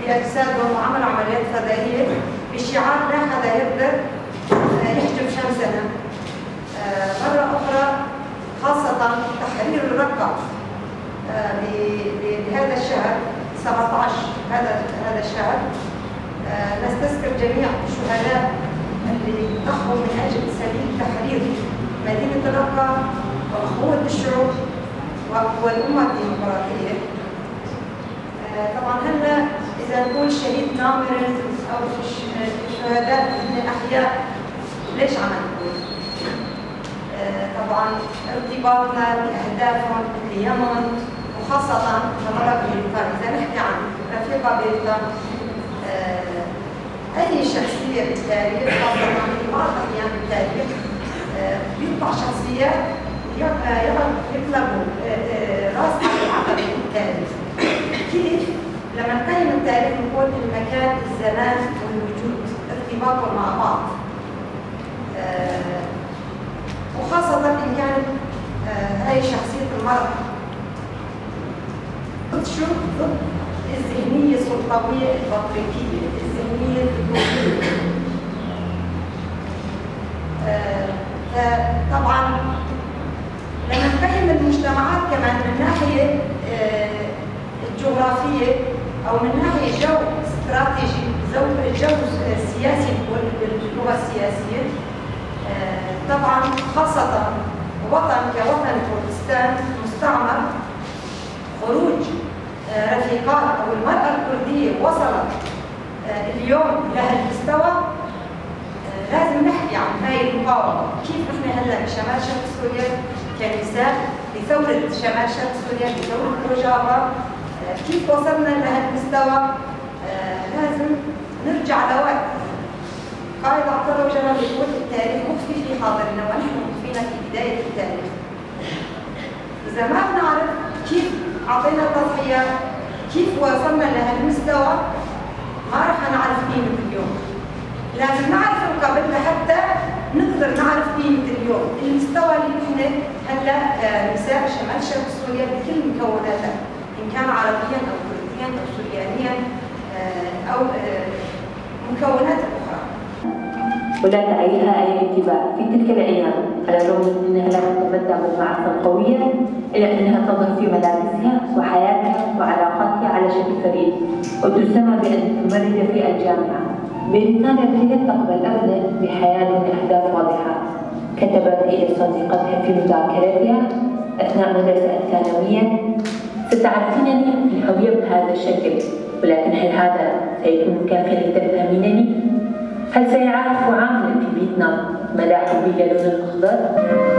بأجسادهم وعملوا عمليات فضائية بشعار لا حدا يقدر يحجب شمسنا. مرة أخرى خاصة تحرير الرقة بهذا الشهر 17 هذا الشهر، نستذكر جميع الشهداء اللي ضحوا من أجل سبيل تحرير مدينة الرقة وأخوة الشعوب والأمة الديمقراطية. طبعا هلا إذا نقول شهيد نامر أو الشهداء من الأحياء، ليش عم نقول؟ طبعا ارتباطنا بأهدافهم بقيمهم، وخاصة مرة بريطانيا. إذا نحكي عن رفيقة بريطانيا، أي شخصية بالتاريخ، خاصة في بعض الأحيان بالتاريخ بيطلع شخصيات يطلبوا راس العقبة بالتاريخ. كيف؟ لما نقيم التاريخ نقول المكان، الزمان والوجود، ارتباطهم مع بعض. وخاصة إن كانت هاي شخصية المرأة بتشوف ضد الذهنية السلطوية البطريقية، الذهنية الدكتورية. طبعا لما نقيم المجتمعات كمان من ناحية الجغرافية أو من ناحية جو استراتيجي، جو سياسي باللغة السياسية، طبعا خاصة وطن كوطن كردستان مستعمر، خروج رفيقات أو المرأة الكردية وصلت اليوم لهالمستوى، لازم نحكي عن هاي المقاومة. كيف نحن هلا بشمال شرق سوريا كنساء بثورة شمال شرق سوريا بثورة روجافا، كيف وصلنا لهالمستوى؟ لازم نرجع لوقت قائد عبد الله وجلال يقول التاريخ مخفي في حاضرنا ونحن مخفينا في بداية التاريخ. إذا ما بنعرف كيف أعطينا تضحية، كيف وصلنا لهالمستوى، ما رح نعرف قيمة اليوم. لازم نعرف قبل لحتى نقدر نعرف قيمة اليوم، المستوى اللي نحن هلا نساء شمال شرق سوريا بكل مكوناتها، إن كان عربيا أو كرديا أو سوريانيا أو مكونات أخرى. ولا داعي لها أي انتباه في تلك الأيام، على الرغم من أنها لا تتمتع بمعرفة قوية، إلا أنها تظهر في ملابسها وحياتها وعلاقاتها على شكل فريد، وتسمى بأن تمرد في الجامعة. بريطانيا لن تقبل أبدا بحياة من أهداف واضحة، كتبت إلى صديقتها في مذاكرتها أثناء مدرسة الثانوية: ستعرفينني الهوية بهذا الشكل، ولكن هل هذا سيكون كافيا لتفهمينني؟ هل سيعرف عامل في فيتنام مدى حبي للون الأخضر؟